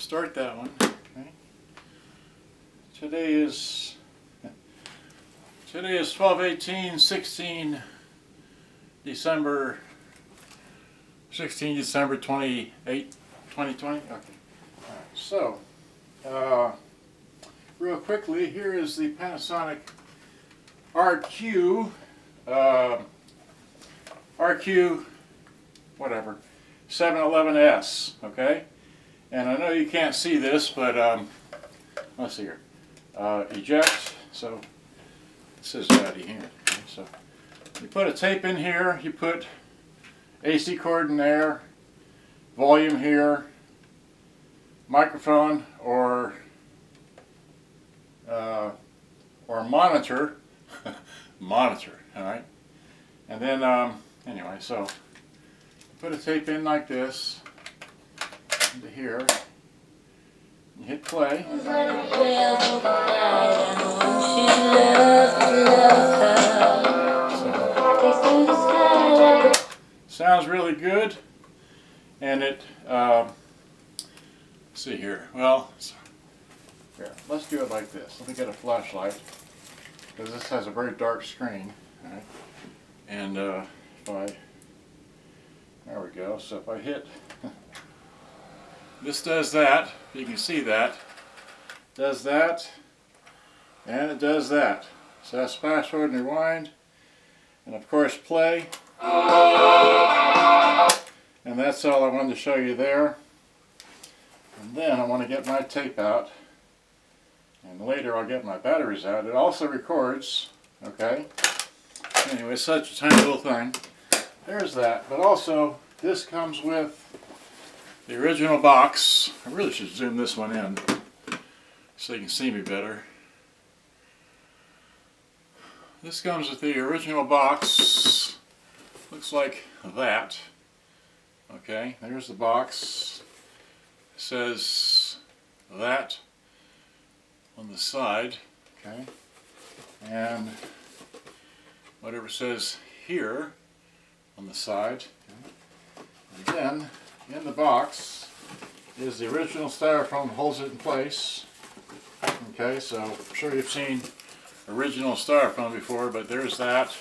start that one. Okay. Today is 12/18/16 December 28, 2020. Okay. All right. So, real quickly, here is the Panasonic RQ-711s. Okay. And I know you can't see this, but let's see here. Eject. So this is out of here. Okay, so you put a tape in here. You put AC cord in there. Volume here. Microphone or monitor. Monitor. All right. And then anyway, so put a tape in like this. Into here, you hit play. Sounds really good, and it. Let's see here. Well, here, let's do it like this. Let me get a flashlight because this has a very dark screen. All right, and if I, there we go. So if I hit. This does that, you can see that, does that, and it does that. So that's fast forward and rewind, and of course play. And that's all I wanted to show you there. And then I want to get my tape out, and later I'll get my batteries out. It also records, okay? Anyway, such a tiny little thing. There's that, but also this comes with the original box. I really should zoom this one in so you can see me better. This comes with the original box. Looks like that. Okay, there's the box. It says that on the side. Okay, and whatever says here on the side. Okay. And then in the box is the original styrofoam that holds it in place. Okay, so I'm sure you've seen original styrofoam before, but there's that.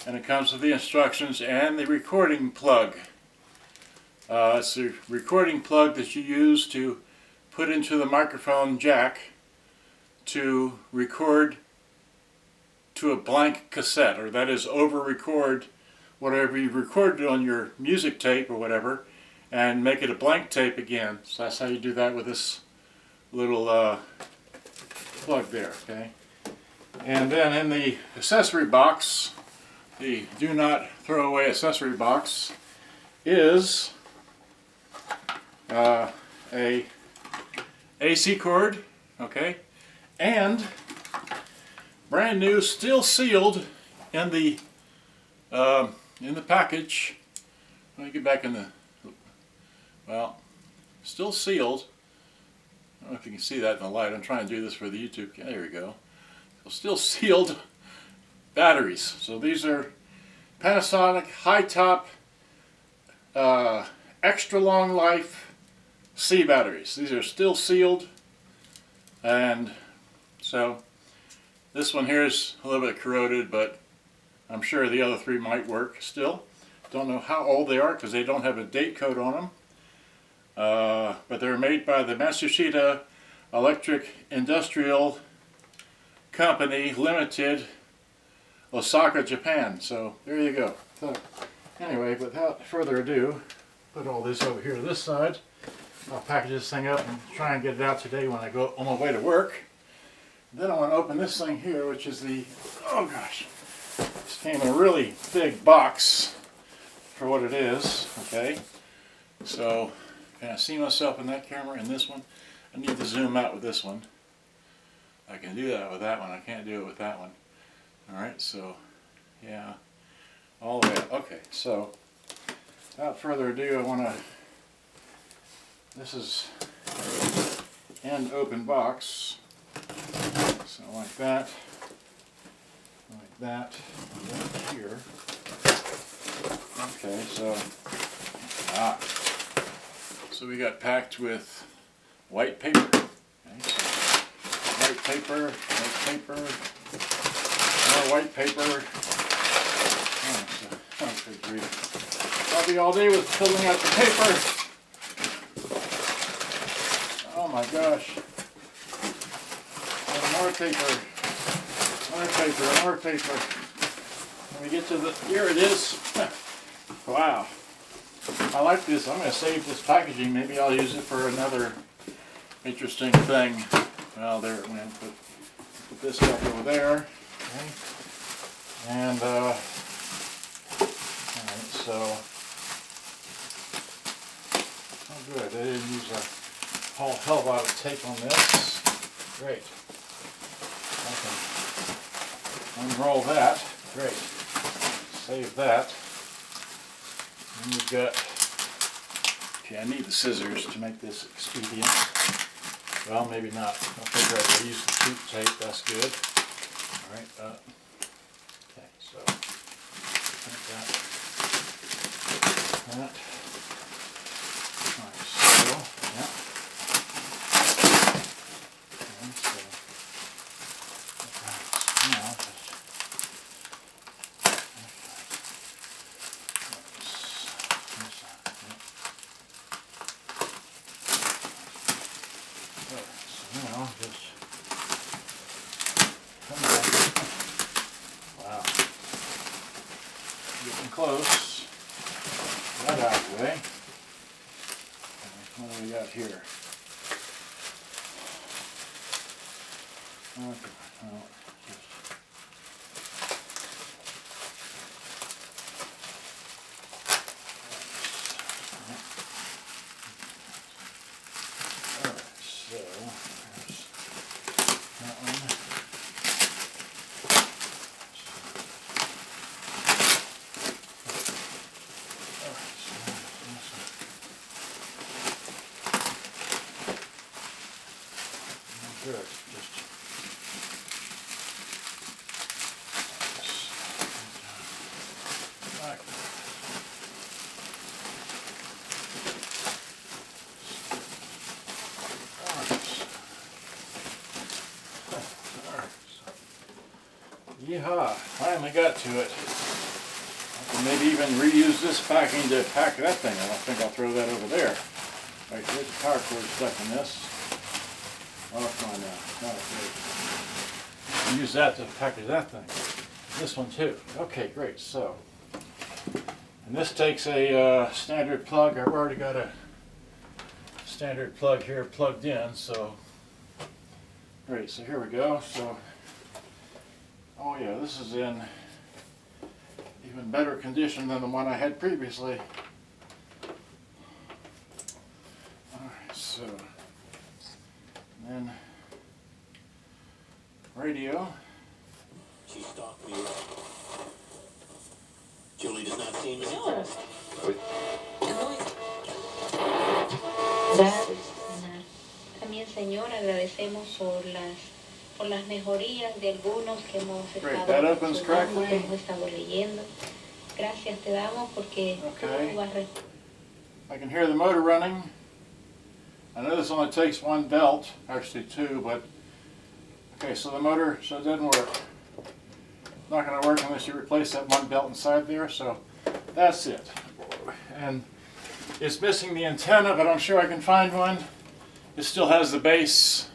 And it comes with the instructions and the recording plug. It's the recording plug that you use to put into the microphone jack to record to a blank cassette, or that is over-record whatever you've recorded on your music tape or whatever, and make it a blank tape again. So that's how you do that with this little plug there, okay? And then in the accessory box, the do not throw away accessory box, is a AC cord, okay? And brand new, still sealed in the package. Let me get back in the. Well, still sealed. I don't know if you can see that in the light. I'm trying to do this for the YouTube. There we go. So still sealed batteries. So these are Panasonic high-top extra long life C batteries. These are still sealed, and so this one here is a little bit corroded, but I'm sure the other three might work still. Don't know how old they are because they don't have a date code on them. But they're made by the Matsushita Electric Industrial Company Limited, Osaka, Japan. So there you go. So anyway, without further ado, put all this over here to this side. I'll package this thing up and try and get it out today when I go on my way to work. Then I want to open this thing here, which is the, oh gosh, this came in a really big box for what it is, okay? So, can I see myself in that camera in this one? I need to zoom out with this one. I can do that with that one. I can't do it with that one. Alright, so, yeah, all the way up. Okay, so, without further ado, I want to, this is an end open box. So like that, and that here. Okay, so we got packed with white paper. Okay, so white paper, more white paper. Oh, good grief. I'll be all day with filling out the paper. Oh my gosh. And more paper. More paper, more paper. When we get to the, here it is. Wow. I like this. I'm going to save this packaging. Maybe I'll use it for another interesting thing. Well, there it went. Put this stuff over there. Okay. And, alright, so, oh good. They didn't use a whole hell of a lot of tape on this. Great. I can unroll that. Great. Save that. And we've got, okay, I need the scissors to make this expedient. Well, maybe not. I'll figure out to use the cheap tape. That's good. Alright, okay, so like that. Alright, so, yeah. And so, now just come back. Wow. Getting close. That out of the way. What do we got here? Okay. Well, just alright, so there's that one. Good. Just like that. Yeehaw! Finally got to it. I can maybe even reuse this packing to pack that thing. I don't think I'll throw that over there. Right, there's the power cord stuck in this. Oh, come on now. Oh, great. Use that to package that thing. This one too. Okay, great. So, and this takes a standard plug. I've already got a standard plug here plugged in. So, great. So here we go. So, oh yeah, this is in even better condition than the one I had previously. All right. So. And then radio. She stalked me. Julie does not seem as También, señor, agradecemos por las mejorías de algunos que hemos estado observando, que hemos estado leyendo. Gracias te damos porque tú vas a... I can hear the motor running. I know this only takes one belt, actually two, but okay, so the motor, so it doesn't work. It's not going to work unless you replace that one belt inside there, so that's it. And it's missing the antenna, but I'm sure I can find one. It still has the base.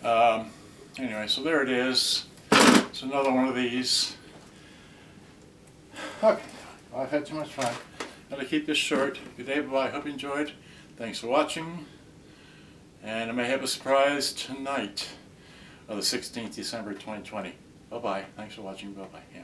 Anyway, so there it is. It's another one of these. Okay, well, I've had too much fun. I'm going to keep this short. Good day, bye-bye. Hope you enjoyed. Thanks for watching, and I may have a surprise tonight of the 16th December 2020. Bye-bye. Thanks for watching. Bye-bye. Yeah.